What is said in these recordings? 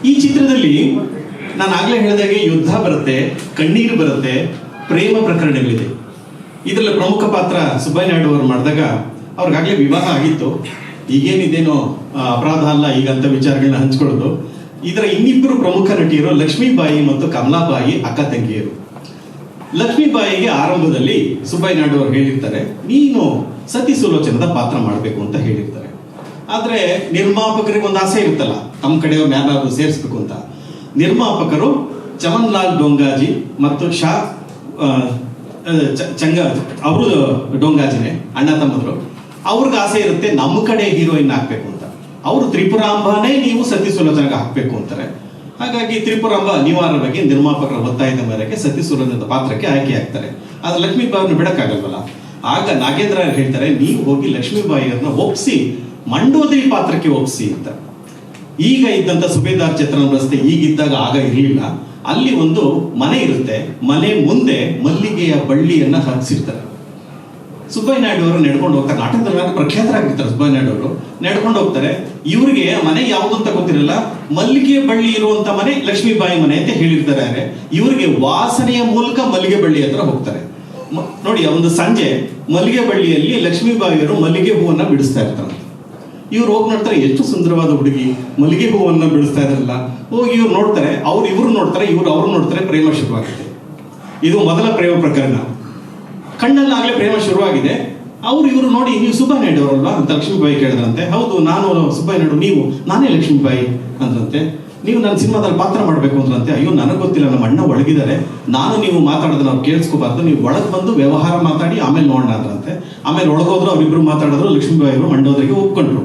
ಈ ಚಿತ್ರದಲ್ಲಿ ನಾನು ಆಗ್ಲೇ ಹೇಳಿದಾಗೆ ಯುದ್ಧ ಬರುತ್ತೆ, ಕಣ್ಣೀರು ಬರುತ್ತೆ, ಪ್ರೇಮ ಪ್ರಕರಣಗಳಿದೆ. ಇದರಲ್ಲಿ ಪ್ರಮುಖ ಪಾತ್ರ ಸುಬ್ಬಯ್ಯ ನಾಯ್ಡು ಅವರು ಮಾಡಿದಾಗ ಅವ್ರಿಗಾಗಲೇ ವಿವಾಹ ಆಗಿತ್ತು. ಈಗೇನಿದೇನೋ ಅಪರಾಧ ಅಲ್ಲ ಈಗ ಅಂತ ವಿಚಾರಗಳನ್ನ ಹಂಚ್ಕೊಳ್ಳೋದು. ಇದರ ಇನ್ನಿಬ್ಬರು ಪ್ರಮುಖ ನಟಿಯರು ಲಕ್ಷ್ಮೀಬಾಯಿ ಮತ್ತು ಕಮಲಾಬಾಯಿ, ಅಕ್ಕ ತಂಗಿಯರು. ಲಕ್ಷ್ಮೀಬಾಯಿಗೆ ಆರಂಭದಲ್ಲಿ ಸುಬ್ಬಯ್ಯ ನಾಯ್ಡು ಅವರು ಹೇಳಿರ್ತಾರೆ, ನೀನು ಸತಿ ಸುಲೋಚನದ ಪಾತ್ರ ಮಾಡಬೇಕು ಅಂತ ಹೇಳಿರ್ತಾರೆ. ಆದ್ರೆ ನಿರ್ಮಾಪಕರಿಗೆ ಒಂದು ಆಸೆ ಇರುತ್ತಲ್ಲ, ತಮ್ಮ ಕಡೆಯವ್ರನ್ನ ಯಾರಾದ್ರೂ ಸೇರಿಸ್ಬೇಕು ಅಂತ. ನಿರ್ಮಾಪಕರು ಚಮನ್ ಲಾಲ್ ಡೋಂಗಾಜಿ ಮತ್ತು ಶಾ ಅವರು ಡೋಂಗಾಜಿನೇ ಅಣ್ಣ ತಮ್ಮದ್ರು. ಅವ್ರಿಗೆ ಆಸೆ ಇರುತ್ತೆ ನಮ್ಮ ಕಡೆ ಹೀರೋಯಿನ್ ಹಾಕ್ಬೇಕು ಅಂತ. ಅವರು ತ್ರಿಪುರಾಂಬನೇ ನೀವು ಸತಿ ಸುಲೋಚನೆಗೆ ಹಾಕ್ಬೇಕು ಅಂತಾರೆ. ಹಾಗಾಗಿ ತ್ರಿಪುರಾಂಬ ಅನಿವಾರ್ಯವಾಗಿ ನಿರ್ಮಾಪಕರ ಒತ್ತಾಯದ ಮೇರೆಗೆ ಸತಿ ಸುಲೋಚನದ ಪಾತ್ರಕ್ಕೆ ಆಯ್ಕೆ ಆಗ್ತಾರೆ. ಆದ್ರೆ ಲಕ್ಷ್ಮೀಬಾಯಿಯವ್ರನ್ನ ಬಿಡಕ್ಕಾಗಲ್ವಲ್ಲ. ಆಗ ನಾಗೇಂದ್ರ ಹೇಳ್ತಾರೆ, ನೀವು ಹೋಗಿ ಲಕ್ಷ್ಮೀಬಾಯಿಯವ್ರನ್ನ ಒಪ್ಸಿ ಮಂಡೋದರಿ ಪಾತ್ರಕ್ಕೆ ಒಪ್ಸಿ ಅಂತ. ಈಗ ಇದ್ದಂತ ಸುಬೇದಾರ್ ಛತ್ರಂ ರಸ್ತೆ ಈಗಿದ್ದಾಗ ಆಗ ಇರಲಿಲ್ಲ. ಅಲ್ಲಿ ಒಂದು ಮನೆ ಇರುತ್ತೆ, ಮನೆ ಮುಂದೆ ಮಲ್ಲಿಗೆಯ ಬಳ್ಳಿಯನ್ನ ಹರಿಸಿರ್ತಾರೆ. ಸುಬ್ಬಯ್ಯ ನಾಯ್ಡು ಅವರು ನಡ್ಕೊಂಡು ಹೋಗ್ತಾರೆ. ನಾಟಕದಲ್ಲಿ ಪ್ರಖ್ಯಾತರಾಗಿರ್ತಾರೆ ಸುಬ್ಬಯ್ಯ ನಾಯ್ಡು ಅವರು. ನಡ್ಕೊಂಡು ಹೋಗ್ತಾರೆ. ಇವ್ರಿಗೆ ಮನೆ ಯಾವುದು ಅಂತ ಗೊತ್ತಿರಲ್ಲ. ಮಲ್ಲಿಗೆ ಬಳ್ಳಿ ಇರುವಂತ ಮನೆ ಲಕ್ಷ್ಮೀಬಾಯಿ ಮನೆ ಅಂತ ಹೇಳಿರ್ತಾರೆ. ಇವ್ರಿಗೆ ವಾಸನೆಯ ಮೂಲಕ ಮಲ್ಲಿಗೆ ಬಳ್ಳಿ ಹತ್ರ ಹೋಗ್ತಾರೆ. ನೋಡಿ, ಒಂದು ಸಂಜೆ ಮಲ್ಲಿಗೆ ಬಳ್ಳಿಯಲ್ಲಿ ಲಕ್ಷ್ಮೀಬಾಯಿಯವರು ಮಲ್ಲಿಗೆ ಹೂವನ್ನ ಬಿಡಿಸ್ತಾ ಇರ್ತಾರೆ. ಇವ್ರು ಹೋಗಿ ನೋಡ್ತಾರೆ, ಎಷ್ಟು ಸುಂದರವಾದ ಹುಡುಗಿ ಮಲ್ಲಿಗೆ ಹೂವನ್ನ ಬಿಡಿಸ್ತಾ ಇದ್ರಲ್ಲ. ಹೋಗಿ ಇವ್ರು ನೋಡ್ತಾರೆ, ಇವ್ರು ನೋಡ್ತಾರೆ, ಅವ್ರು ನೋಡ್ತಾರೆ. ಪ್ರೇಮ ಶುರುವಾಗಿದೆ. ಇದು ಮೊದಲ ಪ್ರೇಮ ಪ್ರಕರಣ. ಕಣ್ಣಲ್ಲಾಗಲೇ ಪ್ರೇಮ ಶುರುವಾಗಿದೆ. ಇವರು ನೋಡಿ, ನೀವು ಸುಬ್ಬಯ್ಯ ನಾಯ್ಡು ಅವರಲ್ವಾ ಅಂತ ಲಕ್ಷ್ಮೀಬಾಯಿ ಕೇಳಿದ್ರಂತೆ. ಹೌದು, ನಾನು ಸುಬ್ಬಯ್ಯ ನಾಯ್ಡು. ನೀವು? ನಾನೇ ಲಕ್ಷ್ಮೀಬಾಯಿ ಅಂದ್ರಂತೆ. ನೀವು ನನ್ನ ಸಿನಿಮಾದಲ್ಲಿ ಪಾತ್ರ ಮಾಡಬೇಕು ಅಂದ್ರಂತೆ. ಅಯ್ಯೋ, ನನಗೆ ಗೊತ್ತಿಲ್ಲ, ನಮ್ಮ ಅಣ್ಣ ಒಳಗಿದ್ದಾರೆ, ನಾನು ನೀವು ಮಾತಾಡೋದು ನಾವು ಕೇಳಿಸ್ಕೋಬಾರ್ದು, ನೀವು ಒಳಗೆ ಬಂದು ವ್ಯವಹಾರ ಮಾತಾಡಿ ಆಮೇಲೆ ನೋಡೋಣ ಅಂದ್ರಂತೆ. ಆಮೇಲೆ ಒಳಗೋದ್ರು, ಅವರಿಬ್ರು ಮಾತಾಡಿದ್ರು. ಲಕ್ಷ್ಮೀಬಾಯಿ ಅವರು ಮಂಡೋದರಿಗೆ ಒಪ್ಕೊಂಡ್ರು.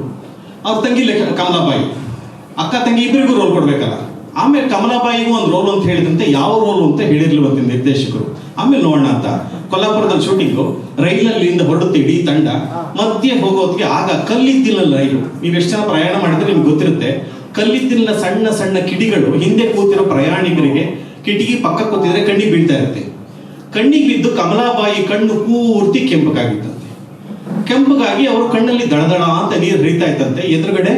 ಅವ್ರ ತಂಗಿ ಕಮಲಾಬಾಯಿ, ಅಕ್ಕ ತಂಗಿ ಇಬ್ಬರಿಗೂ ರೋಲ್ ಕೊಡ್ಬೇಕಲ್ಲ. ಆಮೇಲೆ ಕಮಲಾಬಾಯಿಗೂ ಒಂದು ರೋಲ್ ಅಂತ ಹೇಳಿದಂತೆ, ಯಾವ ರೋಲ್ ಅಂತ ಹೇಳಿರ್ಲಿವಂತೆ ನಿರ್ದೇಶಕರು. ಆಮೇಲೆ ನೋಡೋಣ ಅಂತ ಕೊಲ್ಲಾಪುರದಲ್ಲಿ ಶೂಟಿಂಗು, ರೈಲಲ್ಲಿಂದ ಹೊರಡುತ್ತೆ ಇಡೀ ತಂಡ. ಮಧ್ಯೆ ಹೋಗೋದಕ್ಕೆ ಆಗ ಕಲ್ಲಿದ್ದಿಲ್ಲ ರೈಲು. ನೀವು ಎಷ್ಟು ಜನ ಪ್ರಯಾಣ ಮಾಡಿದ್ರೆ ನಿಮ್ಗೆ ಗೊತ್ತಿರುತ್ತೆ. ಕಲ್ಲಿದ್ದಿನ ಸಣ್ಣ ಸಣ್ಣ ಕಿಡಿಗಳು ಹಿಂದೆ ಕೂತಿರೋ ಪ್ರಯಾಣಿಕರಿಗೆ ಕಿಟಕಿ ಪಕ್ಕ ಕೂತಿದ್ರೆ ಕಣ್ಣಿಗೆ ಬೀಳ್ತಾ ಇರುತ್ತೆ. ಕಣ್ಣಿಗೆ ಬಿದ್ದು ಕಮಲಾಬಾಯಿ ಕಣ್ಣು ಪೂರ್ತಿ ಕೆಂಪಗಾಗಿತ್ತಂತೆ. ಕೆಂಪಗಾಗಿ ಅವರು ಕಣ್ಣಲ್ಲಿ ದಳದಳ ಅಂತ ನೀರು ಹರಿತಾ ಇತ್ತಂತೆ. ಎದುರುಗಡೆ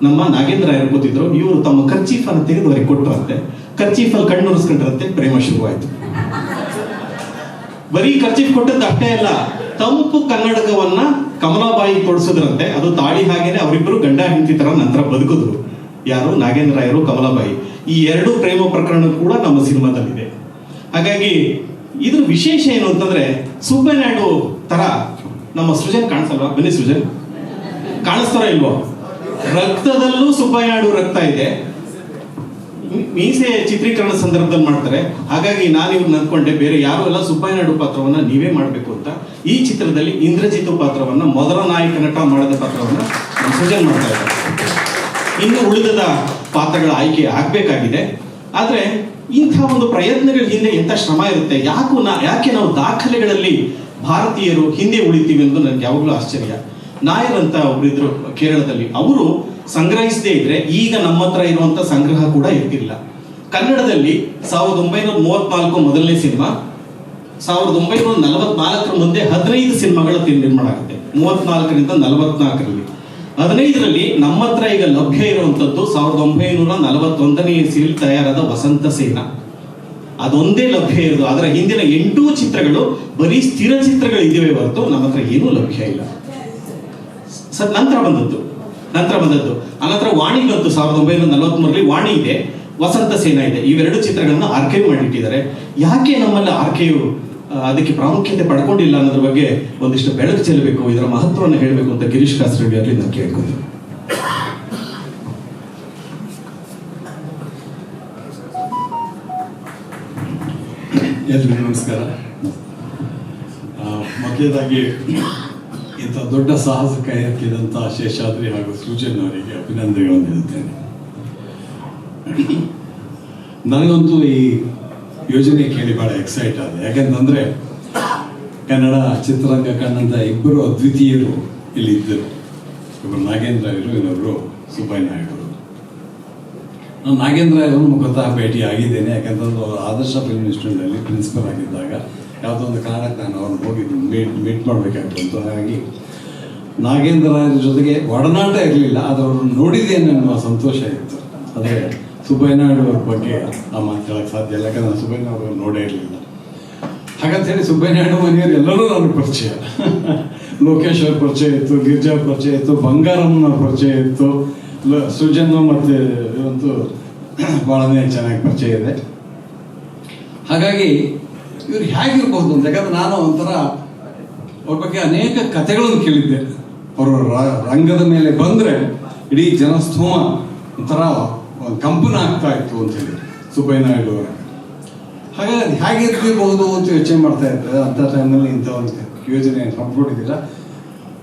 ನಮ್ಮ ನಾಗೇಂದ್ರ ಯಾರು ಕೂತಿದ್ರು. ಇವರು ತಮ್ಮ ಕರ್ಚೀಫನ್ನು ತೆಗೆದು ಅವರಿಗೆ ಕೊಟ್ಟರಂತೆ. ಕರ್ಚೀಫಲ್ಲಿ ಕಣ್ಣು ಉರಿಸ್ಕೊಂಡ್ರಂತೆ. ಪ್ರೇಮ ಶುರುವಾಯಿತು. ಬರೀ ಕರ್ಚೀಫ್ ಕೊಟ್ಟದ್ದು ಅಷ್ಟೇ ಅಲ್ಲ, ತಂಪು ಕನ್ನಡಕವನ್ನ ಕಮಲಾಬಾಯಿ ಕೊಡಿಸಿದ್ರಂತೆ. ಅದು ತಾಳಿ ಹಾಗೇನೆ ಅವರಿಬ್ಬರು ಗಂಡ ಹೆಂಡತಿ ತರ ನಂತರ ಬದುಕಿದ್ರು. ಯಾರು? ನಾಗೇಂದ್ರ ರಾಯರು, ಕಮಲಾಬಾಯಿ. ಈ ಎರಡು ಪ್ರೇಮ ಪ್ರಕರಣ ಕೂಡ ನಮ್ಮ ಸಿನಿಮಾದಲ್ಲಿದೆ. ಹಾಗಾಗಿ ಇದ್ರ ವಿಶೇಷ ಏನು ಅಂತಂದ್ರೆ, ಸುಬ್ಬಯ್ಯ ನಾಯ್ಡು ತರ ನಮ್ಮ ಸೃಜನ್ ಕಾಣಿಸಲ್ವಾ? ಬನ್ನಿ ಸೃಜನ್, ಕಾಣಿಸ್ತಾರ ಇಲ್ವೋ? ರಕ್ತದಲ್ಲೂ ಸುಬ್ಬಯ್ಯ ನಾಯ್ಡು ರಕ್ತ ಇದೆ. ಮೀಸೆ ಚಿತ್ರೀಕರಣ ಸಂದರ್ಭದಲ್ಲಿ ಮಾಡ್ತಾರೆ. ಹಾಗಾಗಿ ನಾನು ಇವ್ರನ್ನ ಅಂದ್ಕೊಂಡೆ, ಬೇರೆ ಯಾರು ಎಲ್ಲ ಸುಬ್ಬಯ್ಯ ನಾಯ್ಡು ಪಾತ್ರವನ್ನ ನೀವೇ ಮಾಡಬೇಕು ಅಂತ. ಈ ಚಿತ್ರದಲ್ಲಿ ಇಂದ್ರಜಿತ್ ಪಾತ್ರವನ್ನ, ಮೊದಲ ನಾಯಕ ನಟ ಮಾಡಿದ ಪಾತ್ರವನ್ನ ಸೃಜನ್ ಮಾಡ್ತಾ ಇದ್ದಾರೆ. ಇನ್ನು ಉಳಿದ ಪಾತ್ರಗಳ ಆಯ್ಕೆ ಆಗ್ಬೇಕಾಗಿದೆ. ಆದ್ರೆ ಇಂಥ ಒಂದು ಪ್ರಯತ್ನಗಳ ಹಿಂದೆ ಎಂತ ಶ್ರಮ ಇರುತ್ತೆ. ಯಾಕೆ ನಾವು ದಾಖಲೆಗಳಲ್ಲಿ ಭಾರತೀಯರು ಹಿಂದೆ ಉಳಿತೀವಿ ಅನ್ನೋದು ನನಗೆ ಯಾವಾಗಲೂ ಆಶ್ಚರ್ಯ. ನಾಯರ್ ಅಂತ ಒಬ್ಬರಿದ್ರು ಕೇರಳದಲ್ಲಿ. ಅವರು ಸಂಗ್ರಹಿಸದೇ ಇದ್ರೆ ಈಗ ನಮ್ಮ ಹತ್ರ ಇರುವಂತ ಸಂಗ್ರಹ ಕೂಡ ಇರ್ತಿಲ್ಲ. ಕನ್ನಡದಲ್ಲಿ 1934 ಮೊದಲನೇ ಸಿನಿಮಾ, 1944 ಮುಂದೆ 15 ಸಿನಿಮಾಗಳ ನಿರ್ಮಾಣ ಆಗುತ್ತೆ. 34ರಿಂದ 44ರಲ್ಲಿ 15ರಲ್ಲಿ ನಮ್ಮ ಹತ್ರ ಈಗ ಲಭ್ಯ ಇರುವಂತದ್ದು 1941ನೇ ಇಸವಿಯಲ್ಲಿ ತಯಾರಾದ ವಸಂತ ಸೇನ. ಅದೊಂದೇ ಲಭ್ಯ ಇರೋದು. ಅದರ ಹಿಂದಿನ 8 ಚಿತ್ರಗಳು ಬರೀ ಸ್ಥಿರ ಚಿತ್ರಗಳು ಇದ್ದೇವೆ ಹೊರತು ನಮ್ಮ ಹತ್ರ ಏನೂ ಲಭ್ಯ ಇಲ್ಲ. ನಂತರ ಬಂದದ್ದು ಅನಂತರ ವಾಣಿ ಬಂತು. 1943ರಲ್ಲಿ ವಾಣಿ ಇದೆ, ವಸಂತ ಸೇನಾ ಇದೆ. ಇವೆರಡು ಚಿತ್ರಗಳನ್ನ ಆರ್ಕೈವ್ ಮಾಡಿಟ್ಟಿದ್ದಾರೆ. ಯಾಕೆ ನಮ್ಮಲ್ಲಿ ಆರ್ಕೈವ್ ಅದಕ್ಕೆ ಪ್ರಾಮುಖ್ಯತೆ ಪಡ್ಕೊಂಡಿಲ್ಲ ಅನ್ನೋದ್ರ ಬಗ್ಗೆ ಒಂದಿಷ್ಟು ಬೆಳಕು ಚೆಲ್ಲಬೇಕು, ಇದರ ಮಹತ್ವವನ್ನು ಹೇಳಬೇಕು ಅಂತ ಗಿರೀಶ್ ಕಾಸರಳ್ಳಿ ಅವರಲ್ಲಿ ನಾನು ಕೇಳ್ಕೊತೀನಿ. ಎಲ್ರಿಗೂ ನಮಸ್ಕಾರ. ಮೊದಲನೇದಾಗಿ ಇಂಥ ದೊಡ್ಡ ಸಾಹಸ ಕೈ ಹಾಕಿದಂಥ ಶೇಷಾದ್ರಿ ಹಾಗೂ ಸೃಜನ್ ಅವರಿಗೆ ಅಭಿನಂದನೆಗಳನ್ನು ಹೇಳ್ತೇನೆ. ನನಗಂತೂ ಈ ಯೋಜನೆ ಕೇಳಿ ಬಹಳ ಎಕ್ಸೈಟ್ ಆದ. ಯಾಕೆಂತಂದ್ರೆ ಕನ್ನಡ ಚಿತ್ರರಂಗ ಕಂಡಂಥ ಇಬ್ಬರು ಅದ್ವಿತೀಯರು ಇಲ್ಲಿ ಇದ್ದರು. ಇಬ್ಬರು ನಾಗೇಂದ್ರ ಇವರು, ಇನ್ನೊಬ್ರು ಸುಬ್ಬಯ್ಯ ನಾಯ್ಡು. ನಾನು ನಾಗೇಂದ್ರ ಇವರು ಮುಖತಃ ಭೇಟಿ ಆಗಿದ್ದೇನೆ. ಯಾಕಂತಂದ್ರೆ ಅವರು ಆದರ್ಶ ಫಿಲ್ಮ್ ಇನ್ಸ್ಟಿಟ್ಯೂಟ್ನಲ್ಲಿ ಪ್ರಿನ್ಸಿಪಲ್ ಆಗಿದ್ದಾಗ ಯಾವುದೋ ಒಂದು ಕಾರಣಕ್ಕೆ ನಾನು ಅವ್ರನ್ನ ಹೋಗಿದ್ದು ಮೀಟ್ ಮಾಡಬೇಕಾಗ್ತಂತು. ಹಾಗಾಗಿ ನಾಗೇಂದ್ರ ಜೊತೆಗೆ ಒಡನಾಟ ಇರಲಿಲ್ಲ, ಆದರೆ ಅವ್ರನ್ನ ನೋಡಿದ್ದೇನೆ ಅನ್ನುವ ಸಂತೋಷ ಇತ್ತು. ಆದರೆ ಸುಬ್ಬಯ್ಯನಾಯ್ಡು ಅವ್ರ ಬಗ್ಗೆ ಆ ಮಾತಾಡೋಕ್ಕೆ ಸಾಧ್ಯ ಇಲ್ಲ, ಯಾಕಂದ್ರೆ ಸುಬ್ಬಯ್ಯನಾಯ್ಡು ಅವ್ರು ನೋಡೇ ಇರಲಿಲ್ಲ. ಹಾಗಂತ ಹೇಳಿ ಸುಬ್ಬಯ್ಯನಾಯ್ಡು ಮನೆಯವರು ಎಲ್ಲರೂ ನನಗೆ ಪರಿಚಯ. ಲೋಕೇಶ್ ಅವ್ರ ಪರಿಚಯ ಇತ್ತು, ಗಿರಿಜಾ ಅವ್ರ ಪರಿಚಯ ಇತ್ತು, ಬಂಗಾರಮ್ಮನವ್ರ ಪರಿಚಯ ಇತ್ತು, ಸೃಜನ್ ಮತ್ತು ಇವಂತೂ ಭಾಳನೇ ಚೆನ್ನಾಗಿ ಪರಿಚಯ ಇದೆ. ಹಾಗಾಗಿ ಇವ್ರು ಹೇಗಿರ್ಬೋದು ಅಂತ, ಯಾಕಂದ್ರೆ ನಾನು ಒಂಥರ ಅವ್ರ ಬಗ್ಗೆ ಅನೇಕ ಕಥೆಗಳನ್ನು ಕೇಳಿದ್ದೆ. ಅವರು ರಂಗದ ಮೇಲೆ ಬಂದರೆ ಇಡೀ ಜನಸ್ತೋಮ ಒಂಥರ ಕಂಪನ ಆಗ್ತಾ ಇತ್ತು ಅಂತ ಹೇಳಿ ಸುಬ್ಬಯ್ಯನಾಯ್ಡು ಅವರ. ಹಾಗಾಗಿ ಅದು ಹೇಗಿರ್ತಿರ್ಬಹುದು ಅಂತ ಯೋಚನೆ ಮಾಡ್ತಾ ಇದ್ದಾರೆ. ಅಂಥ ಟೈಮಲ್ಲಿ ಇಂಥ ಒಂದು ಯೋಜನೆ ಹಮ್ಮಿಕೊಂಡಿದ್ದಿಲ್ಲ.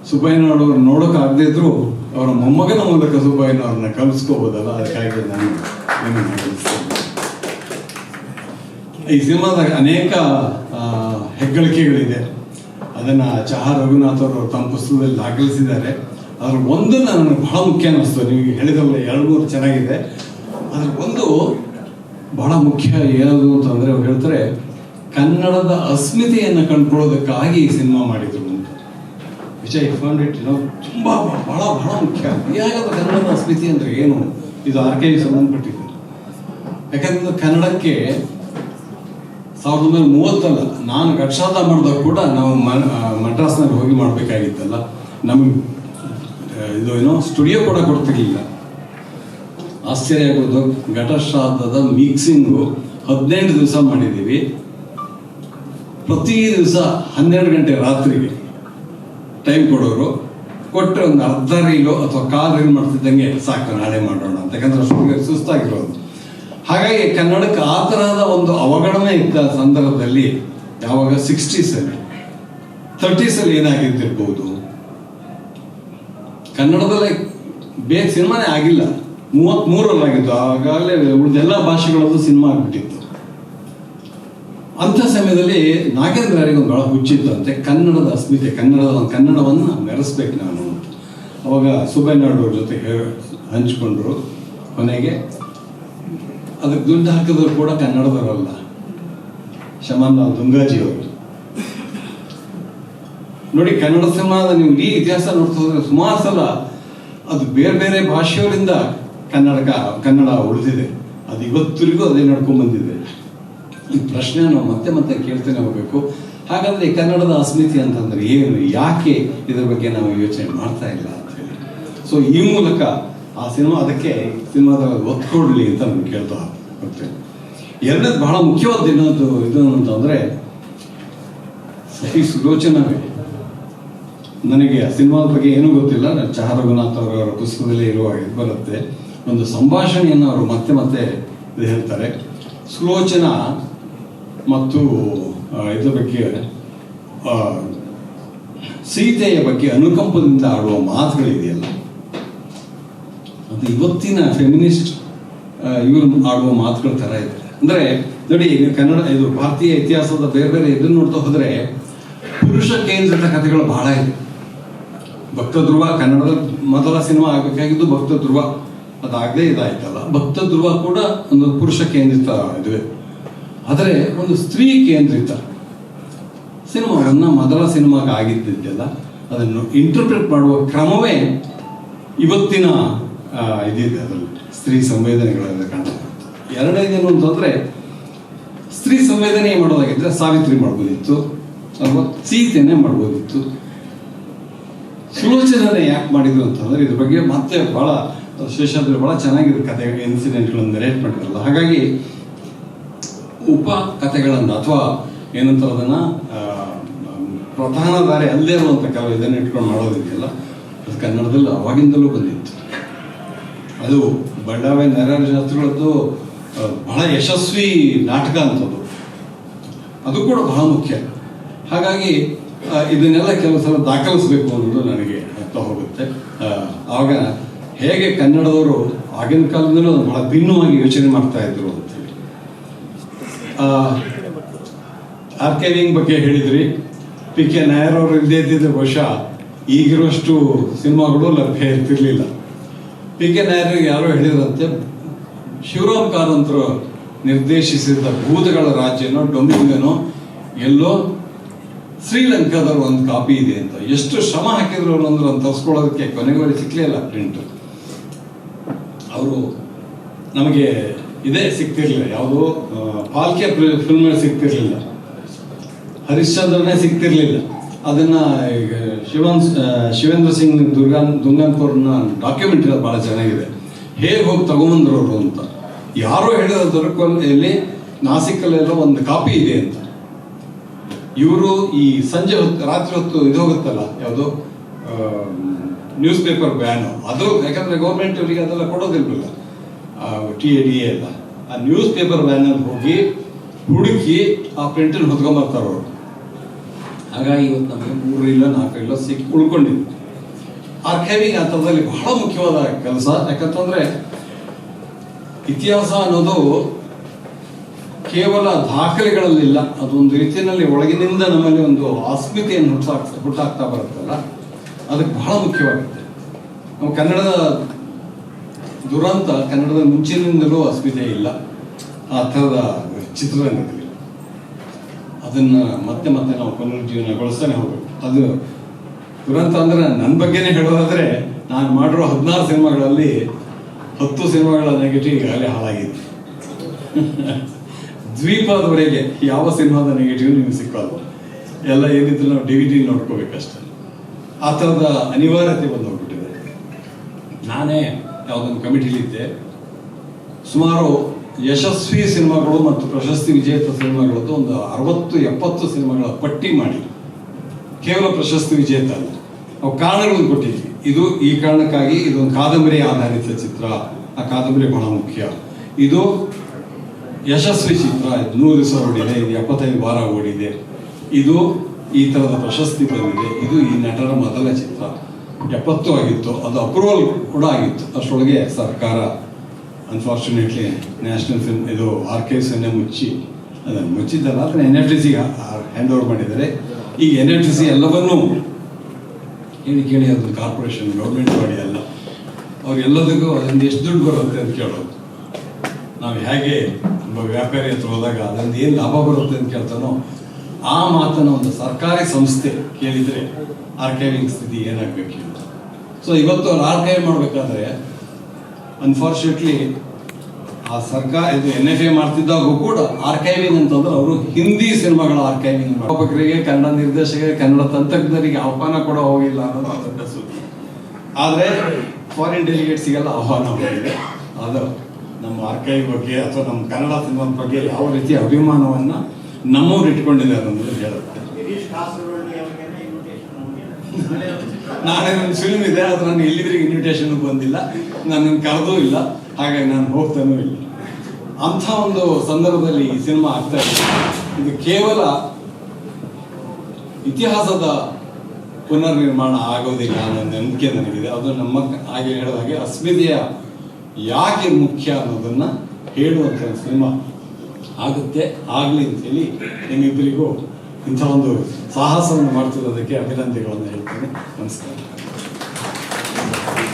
ಸುಬ್ಬಯ್ಯನಾಯ್ಡು ಅವ್ರು ನೋಡೋಕ್ಕಾಗದೇ ಇದ್ರು ಅವರ ಮೊಮ್ಮಗನ ಮೂಲಕ ಸುಬ್ಬಯ್ಯನವ್ರನ್ನ ಕಲಿಸ್ಕೋಬೋದಲ್ಲ, ಅದಕ್ಕಾಗಿ ನಾನು ಈ ಸಿನಿಮಾದಾಗ ಅನೇಕ ಹೆಗ್ಗಳಿಕೆಗಳಿದೆ. ಅದನ್ನು ಚಹಾ ರಘುನಾಥ್ ಅವರು ತಮ್ಮ ಪುಸ್ತಕದಲ್ಲಿ ದಾಖಲಿಸಿದ್ದಾರೆ. ಅದ್ರ ಒಂದನ್ನು ನನಗೆ ಬಹಳ ಮುಖ್ಯ ಅನ್ನಿಸ್ತು. ನೀವು ಹೇಳಿದ್ರಲ್ಲ 2-3 ಚೆನ್ನಾಗಿದೆ, ಅದ್ರ ಒಂದು ಬಹಳ ಮುಖ್ಯ ಏನದು ಅಂತಂದರೆ ಅವ್ರು ಹೇಳ್ತಾರೆ ಕನ್ನಡದ ಅಸ್ಮಿತೆಯನ್ನು ಕಂಡುಕೊಳ್ಳೋದಕ್ಕಾಗಿ ಈ ಸಿನಿಮಾ ಮಾಡಿದ್ರು ಅಂತ. ವಿಷಯ ಫೌಂಡ್ ಇಟ್ ತುಂಬ ಬಹಳ ಬಹಳ ಮುಖ್ಯ. ಯಾಕಂದ್ರೆ ಕನ್ನಡದ ಅಸ್ಮಿತೆ ಅಂದರೆ ಏನು, ಇದು ಆರ್ಕೈವ್ಗೆ ಸಂಬಂಧಪಟ್ಟಿದೆ. ಯಾಕಂದ್ರೆ ಕನ್ನಡಕ್ಕೆ 1930 ನಾನು ಗಟ್ಸಾದ ಮಾಡಿದಾಗ ಕೂಡ ನಾವು ಮಡ್ರಾಸ್ನಲ್ಲಿ ಹೋಗಿ ಮಾಡಬೇಕಾಗಿತ್ತಲ್ಲ, ನಮಗೆ ಇದು ಏನೋ ಸ್ಟುಡಿಯೋ ಕೂಡ ಕೊಡ್ತಿರ್ಲಿಲ್ಲ. ಆಶ್ಚರ್ಯ ಆಗೋದು, ಘಟಶ್ರಾದ್ದದ ಮಿಕ್ಸಿಂಗು 15 ದಿವಸ ಮಾಡಿದ್ದೀವಿ. ಪ್ರತಿ ದಿವಸ 12 ಗಂಟೆ ರಾತ್ರಿಗೆ ಟೈಮ್ ಕೊಡೋರು. ಕೊಟ್ಟರೆ ಒಂದು ಅರ್ಧ ರೀಲು ಅಥವಾ 1/4 ರೀಲ್ ಮಾಡ್ತಿದ್ದಂಗೆ ಸಾಕು ನಾಳೆ ಮಾಡೋಣ ಅಂತ, ಯಾಕಂದ್ರೆ ಅಷ್ಟೊಂದು ಸುಸ್ತಾಗಿರೋದು. ಹಾಗಾಗಿ ಕನ್ನಡಕ್ಕೆ ಆ ತರಹದ ಒಂದು ಅವಗಣನೆ ಇದ್ದ ಸಂದರ್ಭದಲ್ಲಿ ಯಾವಾಗ 60s 30s ಏನಾಗಿದ್ದಿರ್ಬೋದು, ಕನ್ನಡದಲ್ಲೇ ಬೇಗ ಸಿನಿಮಾನೇ ಆಗಿಲ್ಲ. 33 ಆಗಿತ್ತು, ಆಗಾಗಲೇ ಉಳಿದೆಲ್ಲ ಭಾಷೆಗಳಲ್ಲೂ ಸಿನಿಮಾ ಆಗ್ಬಿಟ್ಟಿತ್ತು. ಅಂಥ ಸಮಯದಲ್ಲಿ ನಾಗೇಂದ್ರರಿಗೆ ಒಂದು ಬಹಳ ಹುಚ್ಚಿತ್ತಂತೆ ಕನ್ನಡದ ಅಸ್ಮಿತೆ, ಕನ್ನಡವನ್ನು ಮೆರೆಸ್ಬೇಕು ನಾನು ಅಂತ. ಅವಾಗ ಸುಬ್ಬಯ್ಯನಾಯ್ಡು ಅವ್ರ ಜೊತೆ ಹಂಚ್ಕೊಂಡ್ರು. ಕೊನೆಗೆ ಅದಕ್ಕೆ ದುಡ್ಡು ಹಾಕಿದ್ರು ಕೂಡ ಕನ್ನಡದವರಲ್ಲ, ಶಮನ್ಲಾಲ್ ದುಂಗಾಜಿಯವರು. ನೋಡಿ, ಕನ್ನಡ ಸಿನಿಮಾದ ನೀವು ಈ ಇತಿಹಾಸ ನೋಡ್ತಾ ಹೋದ್ರೆ ಸುಮಾರು ಸಲ ಅದು ಬೇರೆ ಬೇರೆ ಭಾಷೆಯವರಿಂದ ಕನ್ನಡ ಉಳಿದಿದೆ. ಅದು ಇವತ್ತರಿಗೂ ಅದೇ ನಡ್ಕೊಂಡು ಬಂದಿದೆ. ಈ ಪ್ರಶ್ನೆ ನಾವು ಮತ್ತೆ ಮತ್ತೆ ಕೇಳ್ತೇನೆ ಹೋಗಬೇಕು. ಹಾಗಾದ್ರೆ ಕನ್ನಡದ ಅಸ್ಮಿತೆ ಅಂತಂದ್ರೆ ಏನು, ಯಾಕೆ ಇದರ ಬಗ್ಗೆ ನಾವು ಯೋಚನೆ ಮಾಡ್ತಾ ಇಲ್ಲ ಅಂತ ಹೇಳಿ. ಸೊ ಈ ಮೂಲಕ ಆ ಸಿನಿಮಾ ಅದಕ್ಕೆ ಸಿನಿಮಾದ ಒತ್ತು ಕೊಡಲಿ ಅಂತ ನಾನು ಕೇಳ್ತಾ ಹೋಗ್ತೇನೆ. ಎರಡನೇದು ಬಹಳ ಮುಖ್ಯವಾದ ಇದು ಅಂತಂದರೆ ಸತಿ ಸುಲೋಚನವೇ. ನನಗೆ ಆ ಸಿನಿಮಾದ ಬಗ್ಗೆ ಏನೂ ಗೊತ್ತಿಲ್ಲ, ನಾನು ಚಹಾ ರಘುನಾಥ್ ಅವರ ಪುಸ್ತಕದಲ್ಲಿ ಇರುವ ಇದು ಬರುತ್ತೆ. ಒಂದು ಸಂಭಾಷಣೆಯನ್ನು ಅವರು ಮತ್ತೆ ಮತ್ತೆ ಇದು ಹೇಳ್ತಾರೆ. ಸುಲೋಚನ ಮತ್ತು ಇದ್ರ ಬಗ್ಗೆ ಸೀತೆಯ ಬಗ್ಗೆ ಅನುಕಂಪದಿಂದ ಆಡುವ ಮಾತುಗಳಿದೆಯಲ್ಲ, ಅದು ಇವತ್ತಿನ ಫೆಮಿನಿಸ್ಟ್ ಇವರು ಆಡುವ ಮಾತುಗಳ ಥರ ಇದೆ. ಅಂದರೆ ನೋಡಿ, ಈಗ ಕನ್ನಡ ಇದು ಭಾರತೀಯ ಇತಿಹಾಸದ ಬೇರೆ ಬೇರೆ ಇದನ್ನು ನೋಡ್ತಾ ಹೋದರೆ ಪುರುಷ ಕೇಂದ್ರಿತ ಕಥೆಗಳು ಬಹಳ ಇದೆ. ಭಕ್ತ ಧ್ರುವ ಕನ್ನಡದ ಮೊದಲ ಸಿನಿಮಾ ಆಗಬೇಕಾಗಿದ್ದು ಭಕ್ತ ಧ್ರುವ, ಅದಾಗದೇ ಇದಾಯ್ತಲ್ಲ. ಭಕ್ತ ಧ್ರುವ ಕೂಡ ಒಂದು ಪುರುಷ ಕೇಂದ್ರಿತ ಇದುವೆ. ಆದರೆ ಒಂದು ಸ್ತ್ರೀ ಕೇಂದ್ರಿತ ಸಿನಿಮಾವನ್ನು ಮೊದಲ ಸಿನಿಮಾಗೆ ಆಗಿದ್ದಿದ್ದೆಲ್ಲ ಅದನ್ನು ಇಂಟರ್ಪ್ರಿಟ್ ಮಾಡುವ ಕ್ರಮವೇ ಇವತ್ತಿನ ಇದಿದೆ. ಅದರಲ್ಲಿ ಸ್ತ್ರೀ ಸಂವೇದನೆಗಳೆಲ್ಲ ಕಾಣ್ತದೆ. ಎರಡನೇದೇನು ಅಂತಂದರೆ, ಸ್ತ್ರೀ ಸಂವೇದನೆ ಮಾಡೋದಾಗಿದ್ದರೆ ಸಾವಿತ್ರಿ ಮಾಡ್ಬೋದಿತ್ತು, ಅಥವಾ ಸೀತೆನೇ ಮಾಡ್ಬೋದಿತ್ತು. ಸುಲೋಚನೆ ಯಾಕೆ ಮಾಡಿದ್ರು ಅಂತಂದರೆ ಇದ್ರ ಬಗ್ಗೆ ಮತ್ತೆ ಭಾಳ ಶೇಷಾದ್ರಿ ಭಾಳ ಚೆನ್ನಾಗಿದೆ ಕಥೆ, ಇನ್ಸಿಡೆಂಟ್ಗಳನ್ನು ನರೇಟ್ ಮಾಡಿದ್ರಲ್ಲ. ಹಾಗಾಗಿ ಉಪ ಕಥೆಗಳನ್ನು ಅಥವಾ ಏನಂತ ಅದನ್ನು ಪ್ರಧಾನ ದಾರಿ ಅಲ್ಲೇ ಇರುವಂಥ ಕೆಲವು ಇದನ್ನು ಇಟ್ಕೊಂಡು ಮಾಡೋದಿದೆಯಲ್ಲ, ಅದು ಕನ್ನಡದಲ್ಲಿ ಅವಾಗಿಂದಲೂ ಬಂದಿತ್ತು. ಅದು ಬಂಡಾವೆ ನರಹರಿ ಶಾಸ್ತ್ರಿಗಳದ್ದು ಬಹಳ ಯಶಸ್ವಿ ನಾಟಕ ಅಂತದ್ದು, ಅದು ಕೂಡ ಬಹಳ ಮುಖ್ಯ. ಹಾಗಾಗಿ ಇದನ್ನೆಲ್ಲ ಕೆಲವು ಸಲ ದಾಖಲಿಸಬೇಕು ಅನ್ನೋದು ನನಗೆ ಆಗ್ತಾ ಹೋಗುತ್ತೆ. ಆವಾಗ ಹೇಗೆ ಕನ್ನಡದವರು ಆಗಿನ ಕಾಲದಲ್ಲೂ ಬಹಳ ಭಿನ್ನವಾಗಿ ಯೋಚನೆ ಮಾಡ್ತಾ ಇದ್ರು ಅಂತೇಳಿ. ಆರ್ಕೈವಿಂಗ್ ಬಗ್ಗೆ ಹೇಳಿದ್ರಿ. PK ನಾಯರ್ ಅವರು ಇಲ್ಲದೇ ಇದ್ದಿದ್ದ ಬಹುಶಃ ಈಗಿರುವಷ್ಟು ಸಿನಿಮಾಗಳು ಲಭ್ಯ ಇರ್ತಿರ್ಲಿಲ್ಲ. PK ನಾಯರ್ ಯಾರೋ ಹೇಳಿದ್ರಂತೆ, ಶಿವರಾಮ್ ಕಾರಂತರು ನಿರ್ದೇಶಿಸಿದ ಭೂತಗಳ ರಾಜ್ಯನೋ ಡೊಮಿನಿಗನೋ ಎಲ್ಲೋ ಶ್ರೀಲಂಕಾದಲ್ಲಿ ಒಂದು ಕಾಪಿ ಇದೆ ಅಂತ. ಎಷ್ಟು ಶ್ರಮ ಹಾಕಿದ್ರು ಅಂದ್ರೆ ಅಂತ ತರಿಸ್ಕೊಳ್ಳೋದಕ್ಕೆ ಕೊನೆಗೆ ಸಿಕ್ಕಲೇ ಇಲ್ಲ ಪ್ರಿಂಟ್. ಅವರು ನಮಗೆ ಇದೇ ಸಿಗ್ತಿರ್ಲಿಲ್ಲ, ಯಾವುದೋ ಪಾಲ್ಕೆ ಫಿಲ್ಮ್ ಸಿಗ್ತಿರ್ಲಿಲ್ಲ, ಹರಿಶ್ಚಂದ್ರನೇ ಸಿಗ್ತಿರ್ಲಿಲ್ಲ. ಅದನ್ನ ಈಗ ಶಿವೇಂದ್ರ ಸಿಂಗ್ ದುಂಗನ್ಪುರ್ನ ಡಾಕ್ಯುಮೆಂಟ್ರಿ ಭಾಳ ಚೆನ್ನಾಗಿದೆ, ಹೇಗೆ ಹೋಗಿ ತಗೊಂಬಂದ್ರು ಅವರು ಅಂತ. ಯಾರೋ ಹೇಳಿದ ದೊರಕಲ್ಲಿ ನಾಸಿಕಲ್ಲೆಲ್ಲ ಒಂದು ಕಾಪಿ ಇದೆ ಅಂತ. ಇವರು ಈ ಸಂಜೆ ಹೊತ್ತು ರಾತ್ರಿ ಹೊತ್ತು ಇದು ಹೋಗುತ್ತಲ್ಲ, ಯಾವುದೋ ನ್ಯೂಸ್ ಪೇಪರ್ ಬ್ಯಾನು, ಅದು ಯಾಕಂದ್ರೆ ಗೌರ್ಮೆಂಟ್ ಅವರಿಗೆ ಅದೆಲ್ಲ ಕೊಡೋದಿಲ್ವಲ್ಲ, TADA ಎಲ್ಲ. ಆ ನ್ಯೂಸ್ ಪೇಪರ್ ಬ್ಯಾನಲ್ಲಿ ಹೋಗಿ ಹುಡುಕಿ ಆ ಪ್ರಿಂಟನ್ನು ಹೊತ್ಕೊಂಬರ್ತಾರೆ ಅವರು. ಹಾಗಾಗಿ ಇವತ್ತು ನಮಗೆ 3 ಇಲ್ಲ 4 ಇಲ್ಲ ಸಿಕ್ಕಿ ಉಳ್ಕೊಂಡಿದ್ವಿ. ಆರ್ಕೈವಿಂಗ್ ಆ ಥರದಲ್ಲಿ ಬಹಳ ಮುಖ್ಯವಾದ ಕೆಲಸ. ಯಾಕಂತಂದ್ರೆ ಇತಿಹಾಸ ಅನ್ನೋದು ಕೇವಲ ದಾಖಲೆಗಳಲ್ಲಿಲ್ಲ, ಅದೊಂದು ರೀತಿಯಲ್ಲಿ ಒಳಗಿನಿಂದ ನಮ್ಮಲ್ಲಿ ಒಂದು ಅಸ್ಮಿತೆಯನ್ನು ಹುಟ್ಟಾಗ್ತಾ ಬರುತ್ತಲ್ಲ, ಅದಕ್ಕೆ ಬಹಳ ಮುಖ್ಯವಾಗುತ್ತೆ. ನಾವು ಕನ್ನಡದ ದುರಂತ, ಕನ್ನಡದ ಮುಂಚಿನಿಂದಲೂ ಅಸ್ಮಿತೆ ಇಲ್ಲ ಆ ಥರದ ಚಿತ್ರರಂಗದಲ್ಲಿ. ಅದನ್ನ ಮತ್ತೆ ಮತ್ತೆ ನಾವು ಪುನರುಜ್ಜೀವನಗೊಳಿಸ್ತಾನೆ ಹೋಗ್ಬೇಕು. ಅದು ದುರಂತ ಅಂದ್ರೆ ನನ್ನ ಬಗ್ಗೆನೇ ಹೇಳೋದಾದ್ರೆ, ನಾನು ಮಾಡಿರೋ 16 ಸಿನಿಮಾಗಳಲ್ಲಿ 10 ಸಿನಿಮಾಗಳ ನೆಗೆಟಿವ್ ಈಗಾಗಲೇ ಹಾಳಾಗಿದೆ. ದ್ವೀಪದವರೆಗೆ ಯಾವ ಸಿನಿಮಾದ ನೆಗೆಟಿವ್ ನಿಮ್ಗೆ ಸಿಕ್ಕೋದು, ಎಲ್ಲ ಏನಿದ್ರು ನಾವು DVD ನೋಡ್ಕೋಬೇಕಷ್ಟೆ. ಆ ಥರದ ಅನಿವಾರ್ಯತೆ ಬಂದು ಹೋಗ್ಬಿಟ್ಟಿದೆ. ನಾನೇ ಯಾವುದೊಂದು ಕಮಿಟಿಲಿದ್ದೆ, ಸುಮಾರು ಯಶಸ್ವಿ ಸಿನಿಮಾಗಳು ಮತ್ತು ಪ್ರಶಸ್ತಿ ವಿಜೇತ ಸಿನಿಮಾಗಳದ್ದು ಒಂದು 60-70 ಸಿನಿಮಾಗಳ ಪಟ್ಟಿ ಮಾಡಿ, ಕೇವಲ ಪ್ರಶಸ್ತಿ ವಿಜೇತ ಅಲ್ಲ, ನಾವು ಕಾರಣಗಳನ್ನು ಕೊಟ್ಟಿದ್ವಿ. ಇದು ಈ ಕಾರಣಕ್ಕಾಗಿ, ಇದೊಂದು ಕಾದಂಬರಿ ಆಧಾರಿತ ಚಿತ್ರ, ಆ ಕಾದಂಬರಿ ಬಹಳ ಮುಖ್ಯ, ಇದು ಯಶಸ್ವಿ ಚಿತ್ರ, ಇದು 100 ದಿವಸ ಓಡಿದೆ, ಇದು 75 ವಾರ ಓಡಿದೆ, ಇದು ಈ ಥರದ ಪ್ರಶಸ್ತಿ ಬಂದಿದೆ, ಇದು ಈ ನಟರ ಮೊದಲ ಚಿತ್ರ, 70 ಆಗಿತ್ತು, ಅದು ಅಪ್ರೂವಲ್ ಕೂಡ ಆಗಿತ್ತು. ಅಷ್ಟರೊಳಗೆ ಸರ್ಕಾರ ಅನ್ಫಾರ್ಚುನೇಟ್ಲಿ ನ್ಯಾಷನಲ್ ಫಿಲ್ಮ್ ಇದು ಆರ್ಕೈವ್ಸ್ ಅದನ್ನು ಮುಚ್ಚಿದ್ದಲ್ಲ, ಅದನ್ನು NFDC ಹ್ಯಾಂಡ್ ಓವರ್ ಮಾಡಿದ್ದಾರೆ. ಈ NFDC ಎಲ್ಲವನ್ನೂ ಕೇಳಿ ಅದೊಂದು ಕಾರ್ಪೊರೇಷನ್, ಗೌರ್ಮೆಂಟ್ ಬಾಡಿ ಅಲ್ಲ, ಅವ್ರಿಗೆಲ್ಲದಕ್ಕೂ ಅದರಿಂದ ಎಷ್ಟು ದುಡ್ಡು ಬರುತ್ತೆ ಅಂತ ಕೇಳೋದು. ನಾವು ಹೇಗೆ ಒಬ್ಬ ವ್ಯಾಪಾರಿ ಹತ್ರ ಹೋದಾಗ ಅದರಿಂದ ಏನು ಲಾಭ ಬರುತ್ತೆ ಅಂತ ಕೇಳ್ತಾನೋ, ಆ ಮಾತನ್ನು ಒಂದು ಸರ್ಕಾರಿ ಸಂಸ್ಥೆ ಕೇಳಿದರೆ ಆರ್ಕೈವಿಂಗ್ ಸ್ಥಿತಿ ಏನಾಗಬೇಕು ಅಂತ. ಸೊ ಇವತ್ತು ಅವ್ರು ಆರ್ಕೈವ್ ಮಾಡಬೇಕಾದ್ರೆ ಅನ್ಫಾರ್ಚುನೇಟ್ಲಿ ಆ ಸರ್ಕಾರ ಇದು NFA ಮಾಡ್ತಿದ್ದಾಗೂ ಕೂಡ ಆರ್ಕೈವಿಂಗ್ ಅಂತಂದ್ರೆ ಅವರು ಹಿಂದಿ ಸಿನಿಮಾಗಳ ಆರ್ಕೈವಿಂಗ್ ನಿರ್ಮಾಪಕರಿಗೆ, ಕನ್ನಡ ನಿರ್ದೇಶಕರಿಗೆ, ಕನ್ನಡ ತಂತ್ರಜ್ಞರಿಗೆ ಆಹ್ವಾನ ಕೂಡ ಹೋಗಿಲ್ಲ ಅನ್ನೋದು ದೊಡ್ಡ ಸುದ್ದಿ. ಆದರೆ ಫಾರಿನ್ ಡೆಲಿಗೇಟ್ಸಿಗೆಲ್ಲ ಆಹ್ವಾನ ಹೋಗಿದೆ. ಅದು ನಮ್ಮ ಆರ್ಕೈವ್ ಬಗ್ಗೆ ಅಥವಾ ನಮ್ಮ ಕನ್ನಡ ಸಿನಿಮಾದ ಬಗ್ಗೆ ಯಾವ ರೀತಿಯ ಅಭಿಮಾನವನ್ನು ನಮ್ಮವ್ರು ಇಟ್ಕೊಂಡಿದ್ದಾರೆ ಅನ್ನೋದು ಹೇಳುತ್ತೆ. ನಾಳೆ ನನ್ನ ಫಿಲ್ಮ್ ಇದೆ, ಅದು ನಾನು ಎಲ್ಲಿವರೆಗೆ ಇನ್ವಿಟೇಷನ್ ಬಂದಿಲ್ಲ, ನನ್ನನ್ನು ಕರೆದೂ ಇಲ್ಲ, ಹಾಗಾಗಿ ನಾನು ಹೋಗ್ತಾನೂ ಇಲ್ಲ. ಅಂಥ ಒಂದು ಸಂದರ್ಭದಲ್ಲಿ ಈ ಸಿನಿಮಾ ಆಗ್ತಾ ಇದೆ. ಇದು ಕೇವಲ ಇತಿಹಾಸದ ಪುನರ್ನಿರ್ಮಾಣ ಆಗೋದಿಲ್ಲ ಅನ್ನೋ ನಂಬಿಕೆ ನನಗಿದೆ. ಅದು ನಮ್ಮ ಹಾಗೆ ಹೇಳಿದ ಹಾಗೆ ಅಸ್ಮಿತೆಯ ಯಾಕೆ ಮುಖ್ಯ ಅನ್ನೋದನ್ನ ಹೇಳುವಂಥ ಸಿನಿಮಾ ಆಗುತ್ತೆ, ಆಗಲಿ ಅಂತೇಳಿ ನಿಮ್ಮಿಬ್ಬರಿಗೂ ಇಂಥ ಒಂದು ಸಾಹಸವನ್ನು ಮಾಡ್ತಿರೋದಕ್ಕೆ ಅಭಿನಂದನೆಗಳನ್ನು ಹೇಳ್ತೇನೆ. ನಮಸ್ಕಾರ.